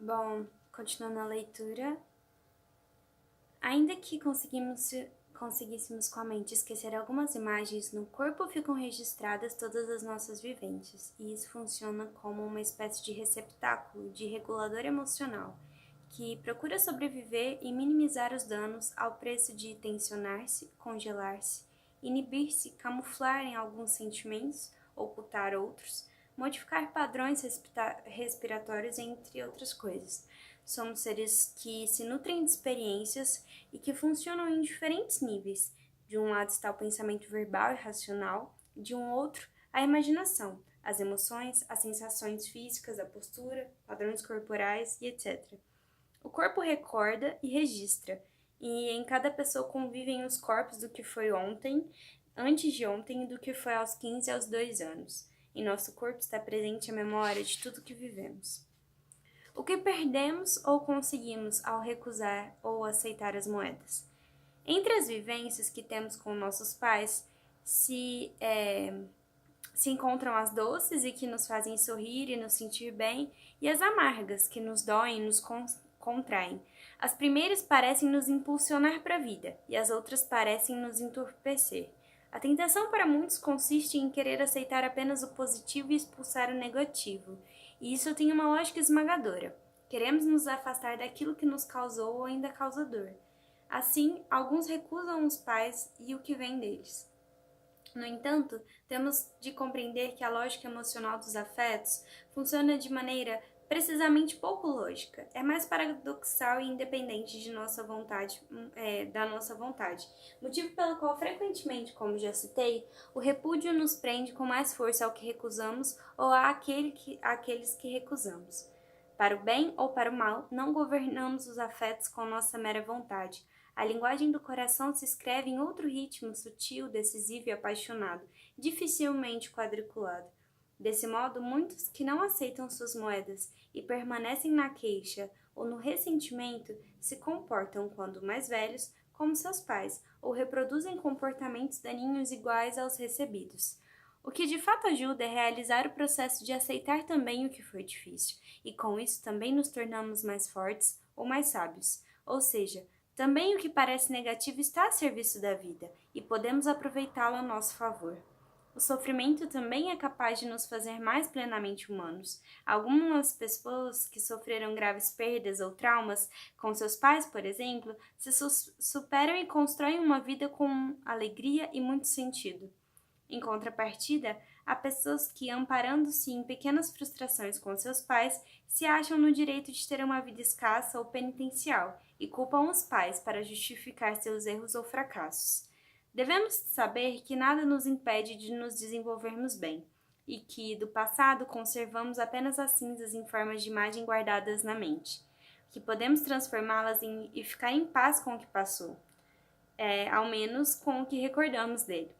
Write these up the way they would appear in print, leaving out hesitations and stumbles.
Bom, continuando a leitura, ainda que conseguíssemos com a mente esquecer algumas imagens, no corpo ficam registradas todas as nossas vivências, e isso funciona como uma espécie de receptáculo, de regulador emocional, que procura sobreviver e minimizar os danos ao preço de tensionar-se, congelar-se, inibir-se, camuflar em alguns sentimentos, ocultar outros, modificar padrões respiratórios, entre outras coisas. Somos seres que se nutrem de experiências e que funcionam em diferentes níveis. De um lado está o pensamento verbal e racional, de um outro, a imaginação, as emoções, as sensações físicas, a postura, padrões corporais e etc. O corpo recorda e registra, e em cada pessoa convivem os corpos do que foi ontem, antes de ontem e do que foi aos 15 e aos 2 anos. Em nosso corpo está presente a memória de tudo que vivemos. O que perdemos ou conseguimos ao recusar ou aceitar as moedas? Entre as vivências que temos com nossos pais, se encontram as doces e que nos fazem sorrir e nos sentir bem, e as amargas, que nos doem e nos contraem. As primeiras parecem nos impulsionar para a vida, e as outras parecem nos entorpecer. A tentação para muitos consiste em querer aceitar apenas o positivo e expulsar o negativo, e isso tem uma lógica esmagadora. Queremos nos afastar daquilo que nos causou ou ainda causa dor. Assim, alguns recusam os pais e o que vem deles. No entanto, temos de compreender que a lógica emocional dos afetos funciona de maneira precisamente pouco lógica. É mais paradoxal e independente de nossa vontade, da nossa vontade. Motivo pelo qual, frequentemente, como já citei, o repúdio nos prende com mais força ao que recusamos ou àqueles que recusamos. Para o bem ou para o mal, não governamos os afetos com nossa mera vontade. A linguagem do coração se escreve em outro ritmo sutil, decisivo e apaixonado, dificilmente quadriculado. Desse modo, muitos que não aceitam suas moedas e permanecem na queixa ou no ressentimento se comportam, quando mais velhos, como seus pais, ou reproduzem comportamentos daninhos iguais aos recebidos. O que de fato ajuda é realizar o processo de aceitar também o que foi difícil, e com isso também nos tornamos mais fortes ou mais sábios. Ou seja, também o que parece negativo está a serviço da vida, e podemos aproveitá-lo a nosso favor. O sofrimento também é capaz de nos fazer mais plenamente humanos. Algumas pessoas que sofreram graves perdas ou traumas com seus pais, por exemplo, se superam e constroem uma vida com alegria e muito sentido. Em contrapartida, há pessoas que, amparando-se em pequenas frustrações com seus pais, se acham no direito de ter uma vida escassa ou penitencial e culpam os pais para justificar seus erros ou fracassos. Devemos saber que nada nos impede de nos desenvolvermos bem, e que, do passado, conservamos apenas as cinzas em formas de imagem guardadas na mente, que podemos transformá-las e ficar em paz com o que passou, ao menos com o que recordamos dele.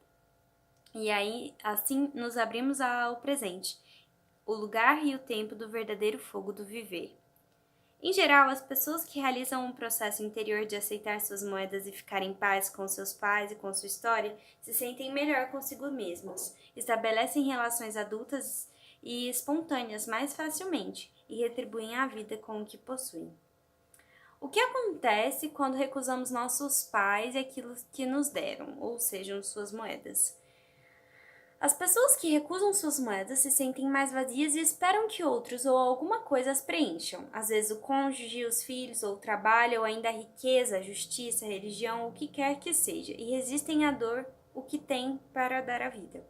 E aí, assim, nos abrimos ao presente, o lugar e o tempo do verdadeiro fogo do viver. Em geral, as pessoas que realizam um processo interior de aceitar suas moedas e ficar em paz com seus pais e com sua história se sentem melhor consigo mesmas, estabelecem relações adultas e espontâneas mais facilmente e retribuem a vida com o que possuem. O que acontece quando recusamos nossos pais e aquilo que nos deram, ou sejam, suas moedas? As pessoas que recusam suas moedas se sentem mais vazias e esperam que outros ou alguma coisa as preencham. Às vezes o cônjuge, os filhos, ou o trabalho, ou ainda a riqueza, a justiça, a religião, o que quer que seja, e resistem à dor o que tem para dar à vida.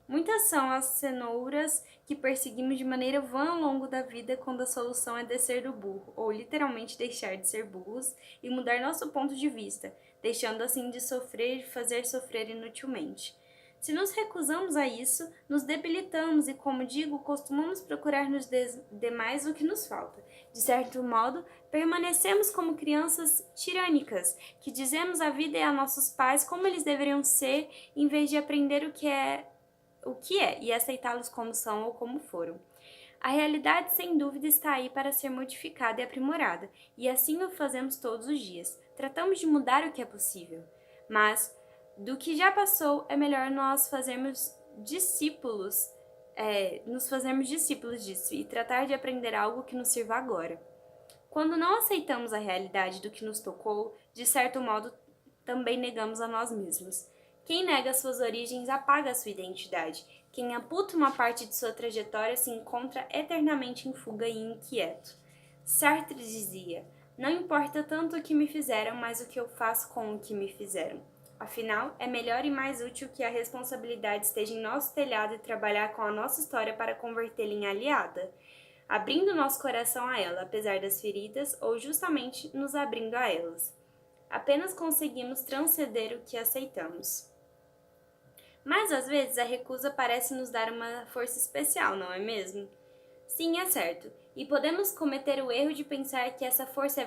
Muitas são as cenouras que perseguimos de maneira vã ao longo da vida, quando a solução é descer do burro, ou literalmente deixar de ser burros e mudar nosso ponto de vista, deixando assim de sofrer e fazer sofrer inutilmente. Se nos recusamos a isso, nos debilitamos e, como digo, costumamos procurar nos demais o que nos falta. De certo modo, permanecemos como crianças tirânicas, que dizemos à vida e a nossos pais como eles deveriam ser, em vez de aprender o que é e aceitá-los como são ou como foram. A realidade, sem dúvida, está aí para ser modificada e aprimorada, e assim o fazemos todos os dias. Tratamos de mudar o que é possível, mas do que já passou é melhor nós fazermos discípulos, nos fazermos discípulos disso e tratar de aprender algo que nos sirva agora. Quando não aceitamos a realidade do que nos tocou, de certo modo, também negamos a nós mesmos. Quem nega suas origens apaga sua identidade. Quem amputa uma parte de sua trajetória se encontra eternamente em fuga e inquieto. Sartre dizia: não importa tanto o que me fizeram, mas o que eu faço com o que me fizeram. Afinal, é melhor e mais útil que a responsabilidade esteja em nosso telhado e trabalhar com a nossa história para convertê-la em aliada, abrindo nosso coração a ela, apesar das feridas, ou justamente nos abrindo a elas. Apenas conseguimos transcender o que aceitamos. Mas às vezes a recusa parece nos dar uma força especial, não é mesmo? Sim, é certo. E podemos cometer o erro de pensar que essa força é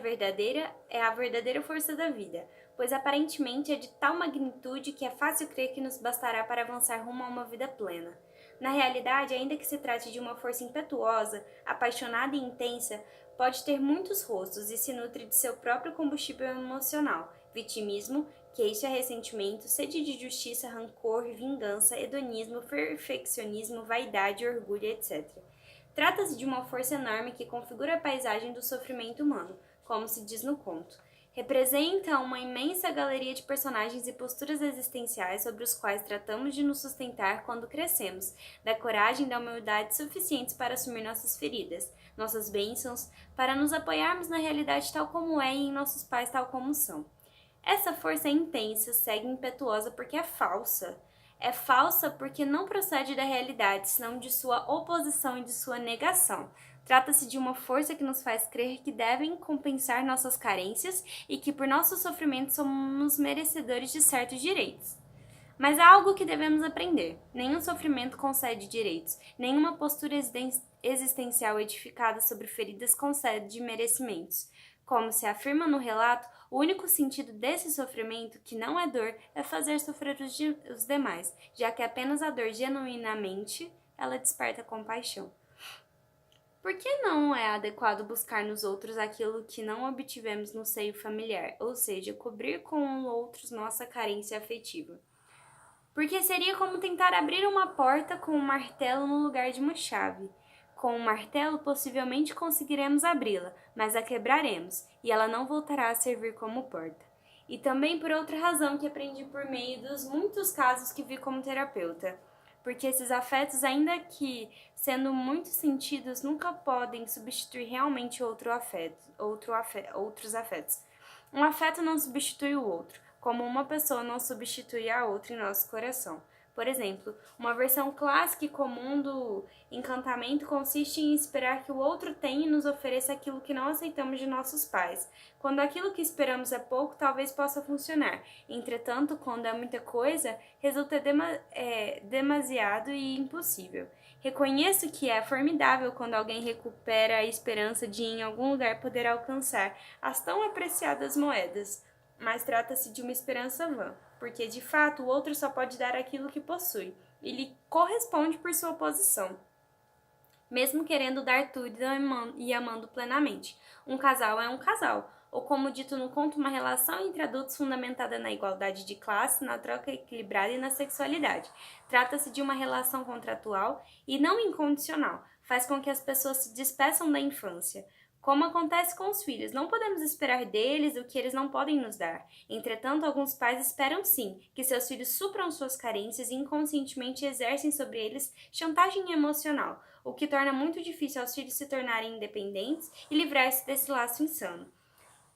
a verdadeira força da vida, pois aparentemente é de tal magnitude que é fácil crer que nos bastará para avançar rumo a uma vida plena. Na realidade, ainda que se trate de uma força impetuosa, apaixonada e intensa, pode ter muitos rostos e se nutre de seu próprio combustível emocional, vitimismo, queixa, ressentimento, sede de justiça, rancor, vingança, hedonismo, perfeccionismo, vaidade, orgulho, etc. Trata-se de uma força enorme que configura a paisagem do sofrimento humano, como se diz no conto. Representa uma imensa galeria de personagens e posturas existenciais sobre os quais tratamos de nos sustentar quando crescemos, da coragem e da humildade suficientes para assumir nossas feridas, nossas bênçãos, para nos apoiarmos na realidade tal como é e em nossos pais tal como são. Essa força é intensa, cega e impetuosa porque é falsa. É falsa porque não procede da realidade, senão de sua oposição e de sua negação. Trata-se de uma força que nos faz crer que devem compensar nossas carências e que por nosso sofrimento somos merecedores de certos direitos. Mas há algo que devemos aprender. Nenhum sofrimento concede direitos, nenhuma postura existencial edificada sobre feridas concede merecimentos. Como se afirma no relato, o único sentido desse sofrimento, que não é dor, é fazer sofrer os demais, já que apenas a dor genuinamente ela desperta compaixão. Por que não é adequado buscar nos outros aquilo que não obtivemos no seio familiar, ou seja, cobrir com outros nossa carência afetiva? Porque seria como tentar abrir uma porta com um martelo no lugar de uma chave. Com um martelo, possivelmente conseguiremos abri-la, mas a quebraremos, e ela não voltará a servir como porta. E também por outra razão que aprendi por meio dos muitos casos que vi como terapeuta. Porque esses afetos, ainda que sendo muito sentidos, nunca podem substituir realmente outros afetos. Um afeto não substitui o outro, como uma pessoa não substitui a outra em nosso coração. Por exemplo, uma versão clássica e comum do encantamento consiste em esperar que o outro tenha e nos ofereça aquilo que não aceitamos de nossos pais. Quando aquilo que esperamos é pouco, talvez possa funcionar. Entretanto, quando é muita coisa, resulta demasiado e impossível. Reconheço que é formidável quando alguém recupera a esperança de em algum lugar poder alcançar as tão apreciadas moedas. Mas trata-se de uma esperança vã, porque de fato o outro só pode dar aquilo que possui, e lhe corresponde por sua posição, mesmo querendo dar tudo e amando plenamente. Um casal é um casal, ou como dito no conto, uma relação entre adultos fundamentada na igualdade de classe, na troca equilibrada e na sexualidade. Trata-se de uma relação contratual e não incondicional, faz com que as pessoas se despeçam da infância. Como acontece com os filhos, não podemos esperar deles o que eles não podem nos dar. Entretanto, alguns pais esperam sim que seus filhos supram suas carências e inconscientemente exercem sobre eles chantagem emocional, o que torna muito difícil aos filhos se tornarem independentes e livrar-se desse laço insano.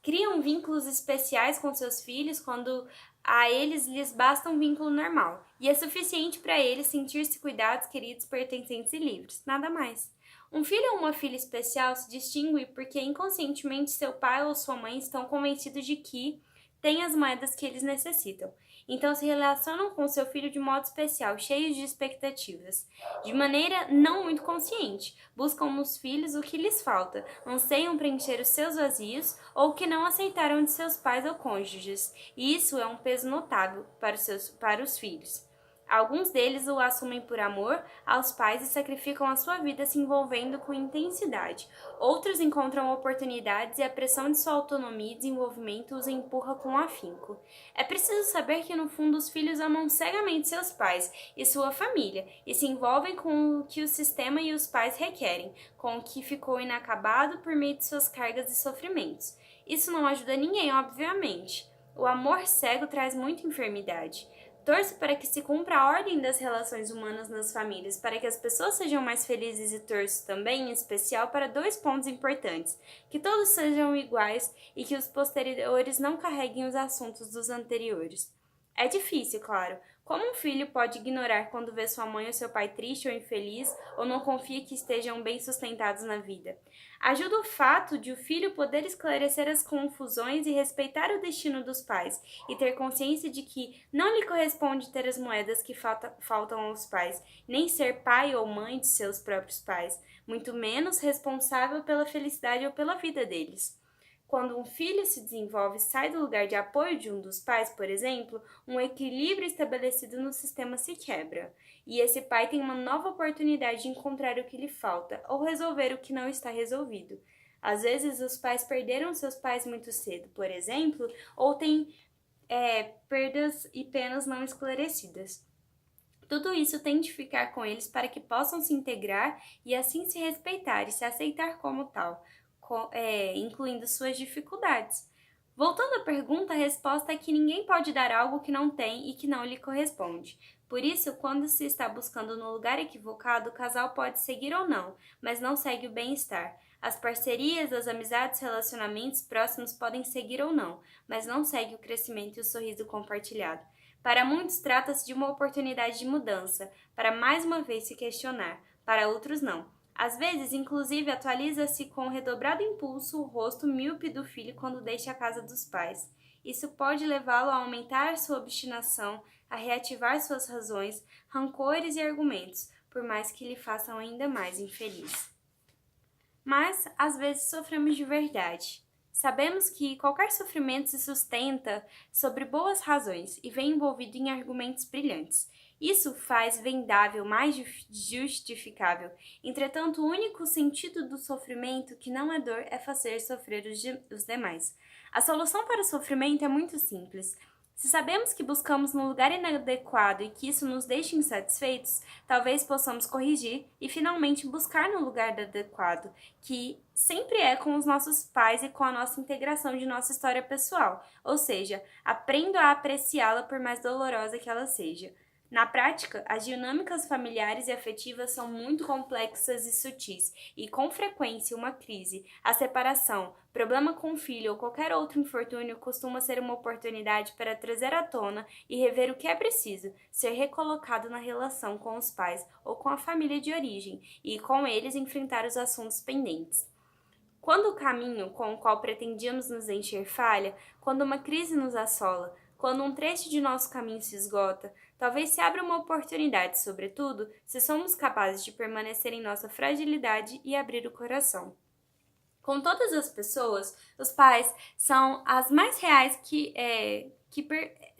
Criam vínculos especiais com seus filhos quando a eles lhes basta um vínculo normal, e é suficiente para eles sentir-se cuidados, queridos, pertencentes e livres, nada mais. Um filho ou uma filha especial se distingue porque inconscientemente seu pai ou sua mãe estão convencidos de que têm as moedas que eles necessitam. Então se relacionam com seu filho de modo especial, cheios de expectativas. De maneira não muito consciente, buscam nos filhos o que lhes falta, anseiam preencher os seus vazios ou o que não aceitaram de seus pais ou cônjuges. E isso é um peso notável para os filhos. Alguns deles o assumem por amor aos pais e sacrificam a sua vida se envolvendo com intensidade. Outros encontram oportunidades e a pressão de sua autonomia e desenvolvimento os empurra com afinco. É preciso saber que, no fundo, os filhos amam cegamente seus pais e sua família e se envolvem com o que o sistema e os pais requerem, com o que ficou inacabado por meio de suas cargas e sofrimentos. Isso não ajuda ninguém, obviamente. O amor cego traz muita enfermidade. Torço para que se cumpra a ordem das relações humanas nas famílias, para que as pessoas sejam mais felizes e torço também, em especial, para 2 pontos importantes: que todos sejam iguais e que os posteriores não carreguem os assuntos dos anteriores. É difícil, claro. Como um filho pode ignorar quando vê sua mãe ou seu pai triste ou infeliz ou não confia que estejam bem sustentados na vida? Ajuda o fato de o filho poder esclarecer as confusões e respeitar o destino dos pais e ter consciência de que não lhe corresponde ter as moedas que faltam aos pais, nem ser pai ou mãe de seus próprios pais, muito menos responsável pela felicidade ou pela vida deles. Quando um filho se desenvolve e sai do lugar de apoio de um dos pais, por exemplo, um equilíbrio estabelecido no sistema se quebra. E esse pai tem uma nova oportunidade de encontrar o que lhe falta ou resolver o que não está resolvido. Às vezes, os pais perderam seus pais muito cedo, por exemplo, ou têm perdas e penas não esclarecidas. Tudo isso tem de ficar com eles para que possam se integrar e assim se respeitar e se aceitar como tal, incluindo suas dificuldades. Voltando à pergunta, a resposta é que ninguém pode dar algo que não tem e que não lhe corresponde. Por isso, quando se está buscando no lugar equivocado, o casal pode seguir ou não, mas não segue o bem-estar. As parcerias, as amizades, relacionamentos próximos podem seguir ou não, mas não segue o crescimento e o sorriso compartilhado. Para muitos, trata-se de uma oportunidade de mudança, para mais uma vez se questionar. Para outros, não. Às vezes, inclusive, atualiza-se com redobrado impulso o rosto míope do filho quando deixa a casa dos pais. Isso pode levá-lo a aumentar sua obstinação, a reativar suas razões, rancores e argumentos, por mais que lhe façam ainda mais infeliz. Mas, às vezes, sofremos de verdade. Sabemos que qualquer sofrimento se sustenta sobre boas razões e vem envolvido em argumentos brilhantes. Isso faz vendável mais justificável. Entretanto, o único sentido do sofrimento, que não é dor, é fazer sofrer os demais. A solução para o sofrimento é muito simples. Se sabemos que buscamos no lugar inadequado e que isso nos deixa insatisfeitos, talvez possamos corrigir e finalmente buscar no lugar adequado, que sempre é com os nossos pais e com a nossa integração de nossa história pessoal, ou seja, aprendo a apreciá-la por mais dolorosa que ela seja. Na prática, as dinâmicas familiares e afetivas são muito complexas e sutis, e com frequência uma crise, a separação, problema com o filho ou qualquer outro infortúnio costuma ser uma oportunidade para trazer à tona e rever o que é preciso, ser recolocado na relação com os pais ou com a família de origem, e com eles enfrentar os assuntos pendentes. Quando o caminho com o qual pretendíamos nos encher falha, quando uma crise nos assola, quando um trecho de nosso caminho se esgota, talvez se abra uma oportunidade, sobretudo, se somos capazes de permanecer em nossa fragilidade e abrir o coração. Com todas as pessoas, os pais são as mais reais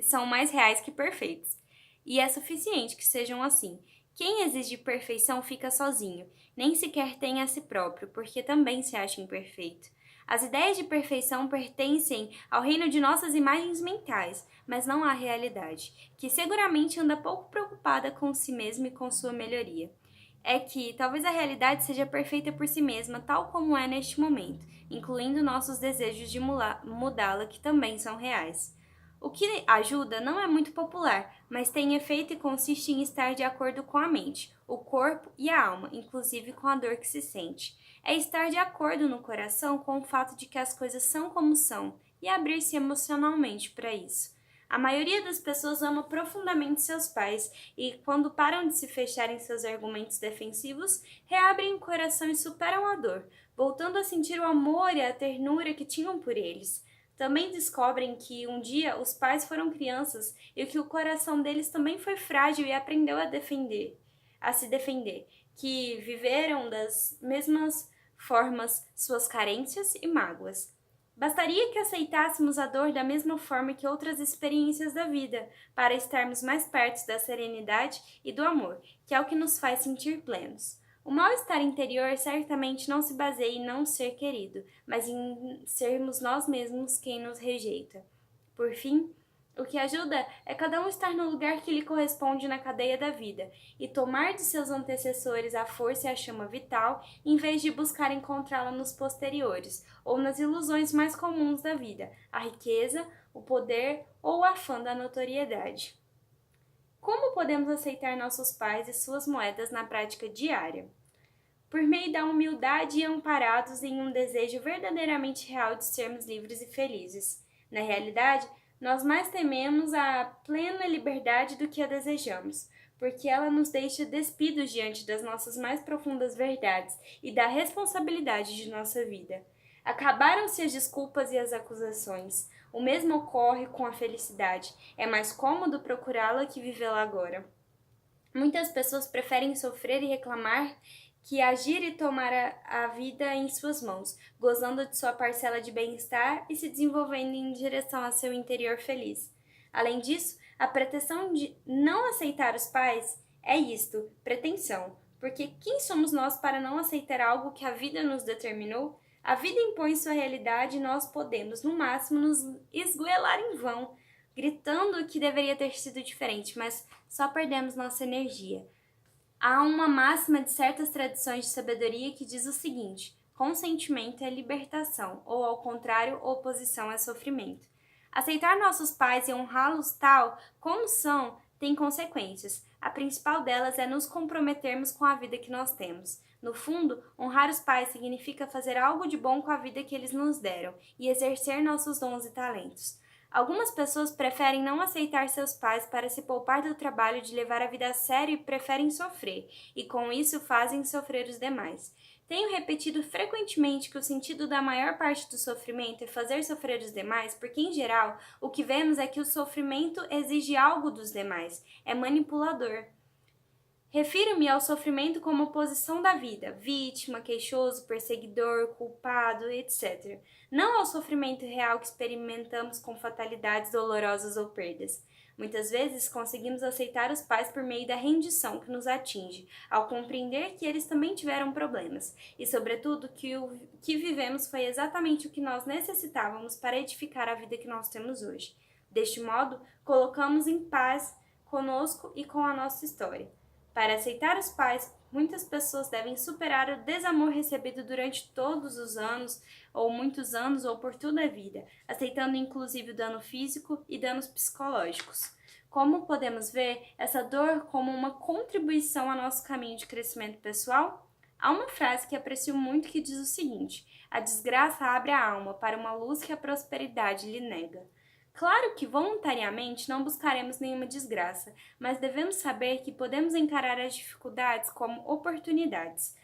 são mais reais que perfeitos. E é suficiente que sejam assim. Quem exige perfeição fica sozinho, nem sequer tem a si próprio, porque também se acha imperfeito. As ideias de perfeição pertencem ao reino de nossas imagens mentais, mas não à realidade, que seguramente anda pouco preocupada com si mesma e com sua melhoria. É que talvez a realidade seja perfeita por si mesma, tal como é neste momento, incluindo nossos desejos de mudá-la, que também são reais. O que ajuda não é muito popular, mas tem efeito e consiste em estar de acordo com a mente, o corpo e a alma, inclusive com a dor que se sente. É estar de acordo no coração com o fato de que as coisas são como são e abrir-se emocionalmente para isso. A maioria das pessoas ama profundamente seus pais e, quando param de se fechar em seus argumentos defensivos, reabrem o coração e superam a dor, voltando a sentir o amor e a ternura que tinham por eles. Também descobrem que um dia os pais foram crianças e que o coração deles também foi frágil e aprendeu a se defender, que viveram das mesmas formas suas carências e mágoas. Bastaria que aceitássemos a dor da mesma forma que outras experiências da vida, para estarmos mais perto da serenidade e do amor, que é o que nos faz sentir plenos. O mal-estar interior certamente não se baseia em não ser querido, mas em sermos nós mesmos quem nos rejeita. Por fim, o que ajuda é cada um estar no lugar que lhe corresponde na cadeia da vida e tomar de seus antecessores a força e a chama vital, em vez de buscar encontrá-la nos posteriores ou nas ilusões mais comuns da vida, a riqueza, o poder ou o afã da notoriedade. Como podemos aceitar nossos pais e suas moedas na prática diária? Por meio da humildade e amparados em um desejo verdadeiramente real de sermos livres e felizes. Na realidade, nós mais tememos a plena liberdade do que a desejamos, porque ela nos deixa despidos diante das nossas mais profundas verdades e da responsabilidade de nossa vida. Acabaram-se as desculpas e as acusações. O mesmo ocorre com a felicidade. É mais cômodo procurá-la que vivê-la agora. Muitas pessoas preferem sofrer e reclamar que agir e tomar a vida em suas mãos, gozando de sua parcela de bem-estar e se desenvolvendo em direção a seu interior feliz. Além disso, a pretensão de não aceitar os pais é isto, pretensão, porque quem somos nós para não aceitar algo que a vida nos determinou? A vida impõe sua realidade e nós podemos, no máximo, nos esgoelar em vão, gritando que deveria ter sido diferente, mas só perdemos nossa energia. Há uma máxima de certas tradições de sabedoria que diz o seguinte: consentimento é libertação, ou ao contrário, oposição é sofrimento. Aceitar nossos pais e honrá-los tal como são tem consequências. A principal delas é nos comprometermos com a vida que nós temos. No fundo, honrar os pais significa fazer algo de bom com a vida que eles nos deram e exercer nossos dons e talentos. Algumas pessoas preferem não aceitar seus pais para se poupar do trabalho de levar a vida a sério e preferem sofrer, e com isso fazem sofrer os demais. Tenho repetido frequentemente que o sentido da maior parte do sofrimento é fazer sofrer os demais, porque, em geral, o que vemos é que o sofrimento exige algo dos demais, é manipulador. Refiro-me ao sofrimento como oposição da vida, vítima, queixoso, perseguidor, culpado, etc. Não ao sofrimento real que experimentamos com fatalidades dolorosas ou perdas. Muitas vezes conseguimos aceitar os pais por meio da rendição que nos atinge, ao compreender que eles também tiveram problemas, e sobretudo que o que vivemos foi exatamente o que nós necessitávamos para edificar a vida que nós temos hoje. Deste modo, colocamos em paz conosco e com a nossa história. Para aceitar os pais, muitas pessoas devem superar o desamor recebido durante todos os anos, ou muitos anos, ou por toda a vida, aceitando inclusive o dano físico e danos psicológicos. Como podemos ver essa dor como uma contribuição ao nosso caminho de crescimento pessoal? Há uma frase que aprecio muito que diz o seguinte: a desgraça abre a alma para uma luz que a prosperidade lhe nega. Claro que voluntariamente não buscaremos nenhuma desgraça, mas devemos saber que podemos encarar as dificuldades como oportunidades.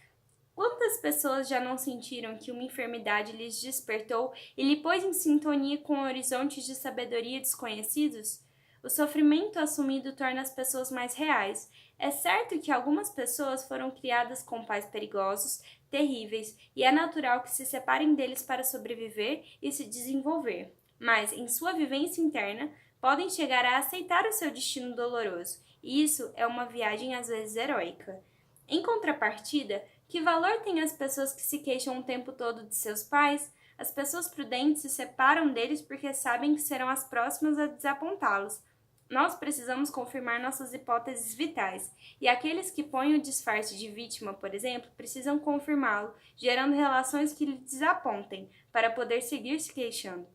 Quantas pessoas já não sentiram que uma enfermidade lhes despertou e lhe pôs em sintonia com horizontes de sabedoria desconhecidos? O sofrimento assumido torna as pessoas mais reais. É certo que algumas pessoas foram criadas com pais perigosos, terríveis, e é natural que se separem deles para sobreviver e se desenvolver. Mas, em sua vivência interna, podem chegar a aceitar o seu destino doloroso, e isso é uma viagem às vezes heróica. Em contrapartida, que valor têm as pessoas que se queixam o tempo todo de seus pais? As pessoas prudentes se separam deles porque sabem que serão as próximas a desapontá-los. Nós precisamos confirmar nossas hipóteses vitais, e aqueles que põem o disfarce de vítima, por exemplo, precisam confirmá-lo, gerando relações que lhe desapontem, para poder seguir se queixando.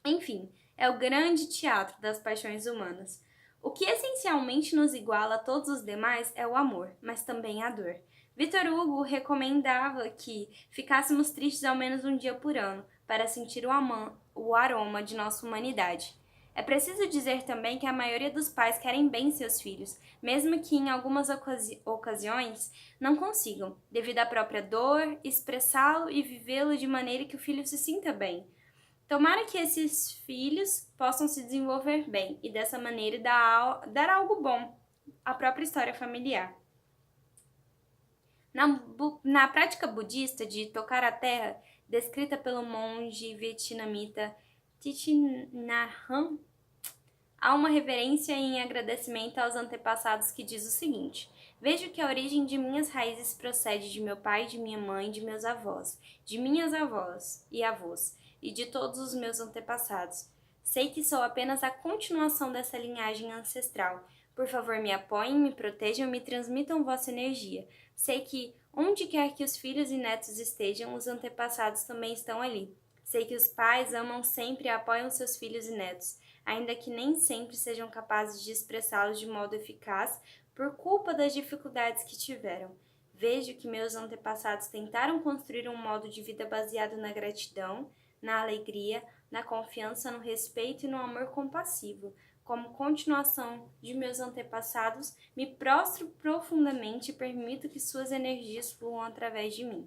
Enfim, é o grande teatro das paixões humanas. O que essencialmente nos iguala a todos os demais é o amor, mas também a dor. Victor Hugo recomendava que ficássemos tristes ao menos um dia por ano, para sentir o aroma de nossa humanidade. É preciso dizer também que a maioria dos pais querem bem seus filhos, mesmo que em algumas ocasiões não consigam, devido à própria dor, expressá-lo e vivê-lo de maneira que o filho se sinta bem. Tomara que esses filhos possam se desenvolver bem e dessa maneira dar algo bom à própria história familiar. Na prática budista de tocar a terra, descrita pelo monge vietnamita Thich Nhat Hanh, há uma reverência em agradecimento aos antepassados que diz o seguinte: vejo que a origem de minhas raízes procede de meu pai, de minha mãe, de meus avós, de minhas avós e avós, e de todos os meus antepassados. Sei que sou apenas a continuação dessa linhagem ancestral. Por favor, me apoiem, me protejam e me transmitam vossa energia. Sei que, onde quer que os filhos e netos estejam, os antepassados também estão ali. Sei que os pais amam sempre e apoiam seus filhos e netos, ainda que nem sempre sejam capazes de expressá-los de modo eficaz por culpa das dificuldades que tiveram. Vejo que meus antepassados tentaram construir um modo de vida baseado na gratidão, na alegria, na confiança, no respeito e no amor compassivo. Como continuação de meus antepassados, me prostro profundamente e permito que suas energias fluam através de mim.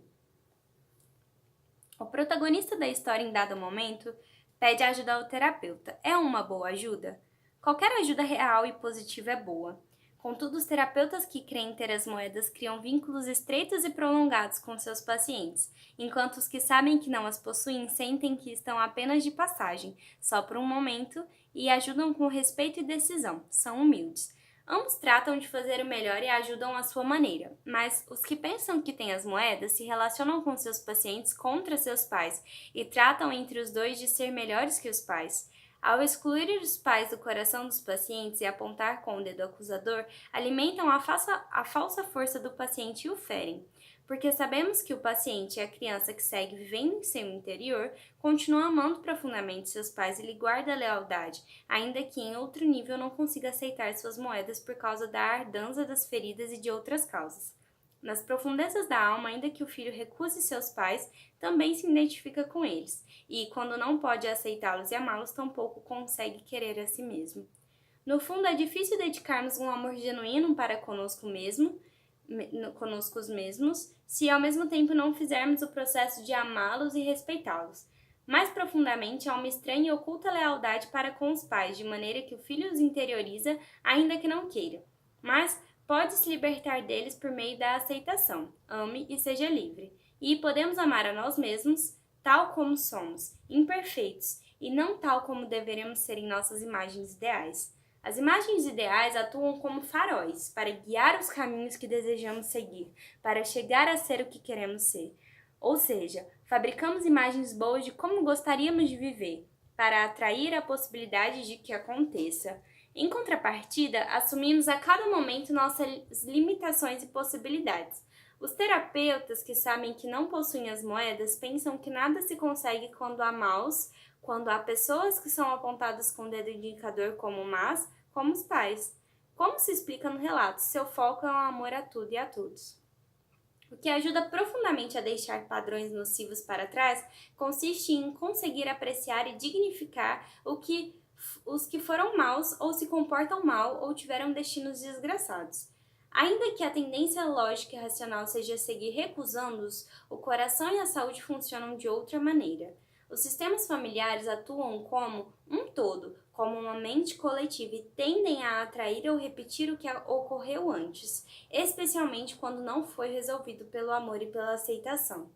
O protagonista da história, em dado momento, pede ajuda ao terapeuta. É uma boa ajuda? Qualquer ajuda real e positiva é boa. Contudo, os terapeutas que creem ter as moedas criam vínculos estreitos e prolongados com seus pacientes, enquanto os que sabem que não as possuem sentem que estão apenas de passagem, só por um momento, e ajudam com respeito e decisão. São humildes. Ambos tratam de fazer o melhor e ajudam à sua maneira, mas os que pensam que têm as moedas se relacionam com seus pacientes contra seus pais e tratam entre os dois de ser melhores que os pais. Ao excluir os pais do coração dos pacientes e apontar com o dedo acusador, alimentam a falsa força do paciente e o ferem. Porque sabemos que o paciente e a criança que segue vivendo em seu interior continua amando profundamente seus pais e lhe guarda lealdade, ainda que em outro nível não consiga aceitar suas moedas por causa da ardança das feridas e de outras causas. Nas profundezas da alma, ainda que o filho recuse seus pais, também se identifica com eles, e, quando não pode aceitá-los e amá-los, tampouco consegue querer a si mesmo. No fundo, é difícil dedicarmos um amor genuíno para conosco mesmos, se ao mesmo tempo não fizermos o processo de amá-los e respeitá-los. Mais profundamente, há uma estranha e oculta lealdade para com os pais, de maneira que o filho os interioriza, ainda que não queira. Mas pode se libertar deles por meio da aceitação. Ame e seja livre. E podemos amar a nós mesmos, tal como somos, imperfeitos, e não tal como deveremos ser em nossas imagens ideais. As imagens ideais atuam como faróis para guiar os caminhos que desejamos seguir, para chegar a ser o que queremos ser. Ou seja, fabricamos imagens boas de como gostaríamos de viver, para atrair a possibilidade de que aconteça. Em contrapartida, assumimos a cada momento nossas limitações e possibilidades. Os terapeutas que sabem que não possuem as moedas pensam que nada se consegue quando há maus, quando há pessoas que são apontadas com o dedo indicador como más, como os pais. Como se explica no relato, seu foco é o amor a tudo e a todos. O que ajuda profundamente a deixar padrões nocivos para trás consiste em conseguir apreciar e dignificar os que foram maus ou se comportam mal ou tiveram destinos desgraçados. Ainda que a tendência lógica e racional seja seguir recusando-os, o coração e a saúde funcionam de outra maneira. Os sistemas familiares atuam como um todo, como uma mente coletiva e tendem a atrair ou repetir o que ocorreu antes, especialmente quando não foi resolvido pelo amor e pela aceitação.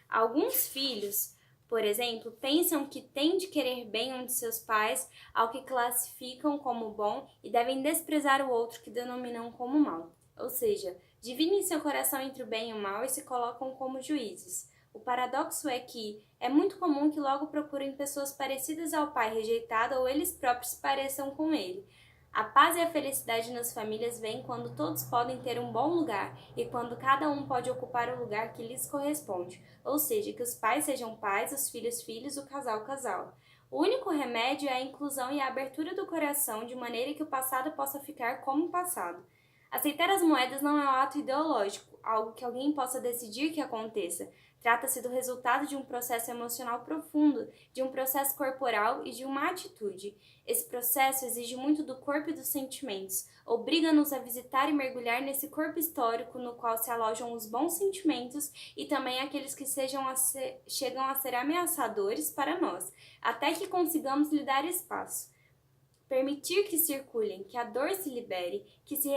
Alguns filhos, por exemplo, pensam que têm de querer bem um de seus pais, ao que classificam como bom, e devem desprezar o outro que denominam como mal. Ou seja, dividem seu coração entre o bem e o mal e se colocam como juízes. O paradoxo é que é muito comum que logo procurem pessoas parecidas ao pai rejeitado ou eles próprios se pareçam com ele. A paz e a felicidade nas famílias vêm quando todos podem ter um bom lugar e quando cada um pode ocupar o lugar que lhes corresponde, ou seja, que os pais sejam pais, os filhos filhos, o casal casal. O único remédio é a inclusão e a abertura do coração de maneira que o passado possa ficar como passado. Aceitar as moedas não é um ato ideológico, algo que alguém possa decidir que aconteça. Trata-se do resultado de um processo emocional profundo, de um processo corporal e de uma atitude. Esse processo exige muito do corpo e dos sentimentos, obriga-nos a visitar e mergulhar nesse corpo histórico no qual se alojam os bons sentimentos e também aqueles que chegam a ser ameaçadores para nós, até que consigamos lhe dar espaço. Permitir que circulem, que a dor se libere, que se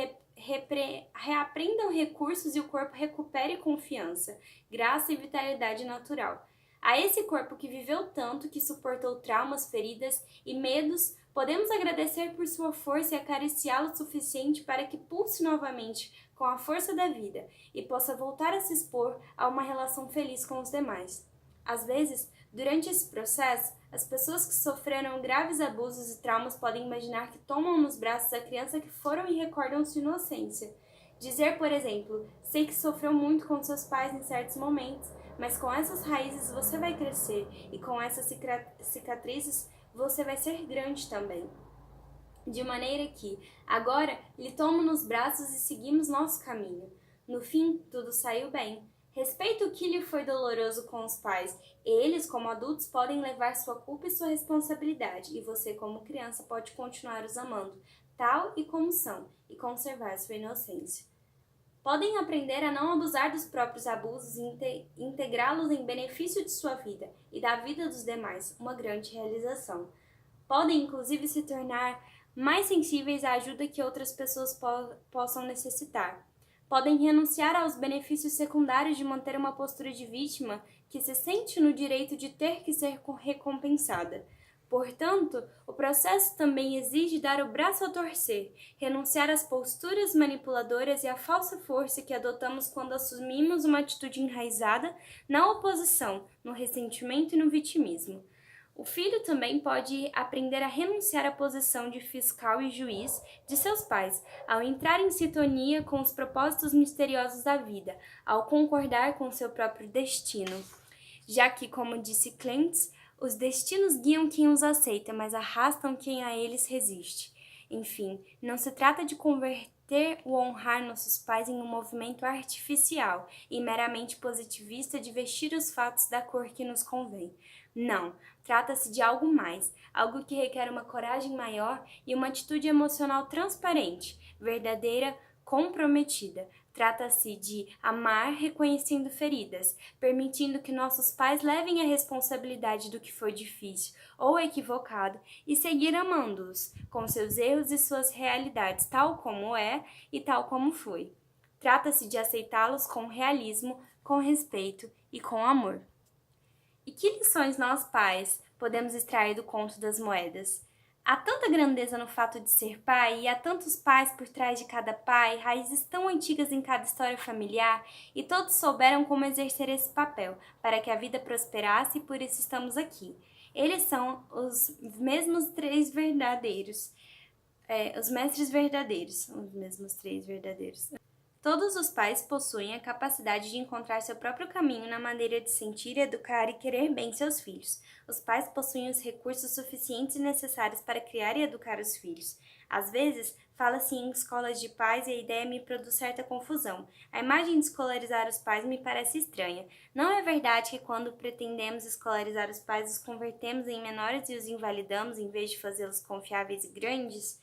reaprendam recursos e o corpo recupere confiança, graça e vitalidade natural. A esse corpo que viveu tanto, que suportou traumas, feridas e medos, podemos agradecer por sua força e acariciá-lo o suficiente para que pulse novamente com a força da vida e possa voltar a se expor a uma relação feliz com os demais. Às vezes, durante esse processo, as pessoas que sofreram graves abusos e traumas podem imaginar que tomam nos braços a criança que foram e recordam sua inocência. Dizer, por exemplo, sei que sofreu muito com seus pais em certos momentos, mas com essas raízes você vai crescer e com essas cicatrizes você vai ser grande também. De maneira que, agora, lhe tomo nos braços e seguimos nosso caminho. No fim, tudo saiu bem. Respeite o que lhe foi doloroso com os pais. Eles, como adultos, podem levar sua culpa e sua responsabilidade, e você, como criança, pode continuar os amando, tal e como são, e conservar sua inocência. Podem aprender a não abusar dos próprios abusos e integrá-los em benefício de sua vida e da vida dos demais, uma grande realização. Podem, inclusive, se tornar mais sensíveis à ajuda que outras pessoas possam necessitar. Podem renunciar aos benefícios secundários de manter uma postura de vítima que se sente no direito de ter que ser recompensada. Portanto, o processo também exige dar o braço a torcer, renunciar às posturas manipuladoras e à falsa força que adotamos quando assumimos uma atitude enraizada na oposição, no ressentimento e no vitimismo. O filho também pode aprender a renunciar à posição de fiscal e juiz de seus pais, ao entrar em sintonia com os propósitos misteriosos da vida, ao concordar com seu próprio destino. Já que, como disse Cleanthes, os destinos guiam quem os aceita, mas arrastam quem a eles resiste. Enfim, não se trata de converter o honrar nossos pais em um movimento artificial e meramente positivista de vestir os fatos da cor que nos convém. Não, trata-se de algo mais, algo que requer uma coragem maior e uma atitude emocional transparente, verdadeira, comprometida. Trata-se de amar reconhecendo feridas, permitindo que nossos pais levem a responsabilidade do que foi difícil ou equivocado e seguir amando-os, com seus erros e suas realidades, tal como é e tal como foi. Trata-se de aceitá-los com realismo, com respeito e com amor. E que lições nós, pais, podemos extrair do conto das moedas? Há tanta grandeza no fato de ser pai, e há tantos pais por trás de cada pai, raízes tão antigas em cada história familiar, e todos souberam como exercer esse papel, para que a vida prosperasse e por isso estamos aqui. Eles são os mesmos três verdadeiros, os mestres verdadeiros, os mesmos três verdadeiros. Todos os pais possuem a capacidade de encontrar seu próprio caminho na maneira de sentir, educar e querer bem seus filhos. Os pais possuem os recursos suficientes e necessários para criar e educar os filhos. Às vezes, fala-se em escolas de pais e a ideia me produz certa confusão. A imagem de escolarizar os pais me parece estranha. Não é verdade que quando pretendemos escolarizar os pais, os convertemos em menores e os invalidamos em vez de fazê-los confiáveis e grandes?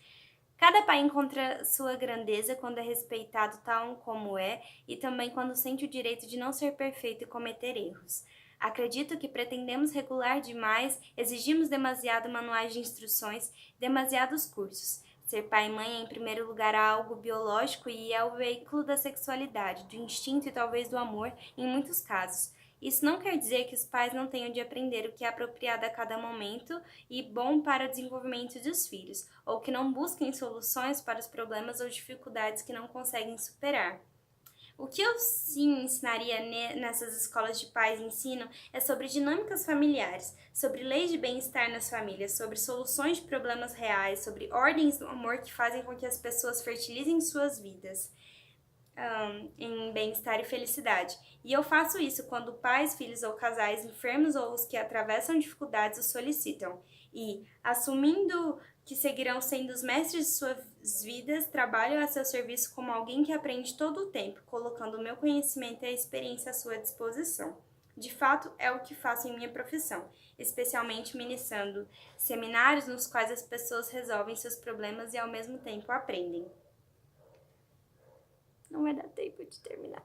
Cada pai encontra sua grandeza quando é respeitado tal como é e também quando sente o direito de não ser perfeito e cometer erros. Acredito que pretendemos regular demais, exigimos demasiado manuais de instruções, demasiados cursos. Ser pai e mãe é, em primeiro lugar, algo biológico e é o veículo da sexualidade, do instinto e talvez do amor, em muitos casos. Isso não quer dizer que os pais não tenham de aprender o que é apropriado a cada momento e bom para o desenvolvimento dos filhos, ou que não busquem soluções para os problemas ou dificuldades que não conseguem superar. O que eu sim ensinaria nessas escolas de pais e ensino é sobre dinâmicas familiares, sobre leis de bem-estar nas famílias, sobre soluções de problemas reais, sobre ordens do amor que fazem com que as pessoas fertilizem suas vidas. Em bem-estar e felicidade. E eu faço isso quando pais, filhos ou casais enfermos ou os que atravessam dificuldades o solicitam. E, assumindo que seguirão sendo os mestres de suas vidas, trabalho a seu serviço como alguém que aprende todo o tempo, colocando o meu conhecimento e a experiência à sua disposição. De fato, é o que faço em minha profissão, especialmente ministrando seminários nos quais as pessoas resolvem seus problemas e ao mesmo tempo aprendem. Não vai dar tempo de terminar.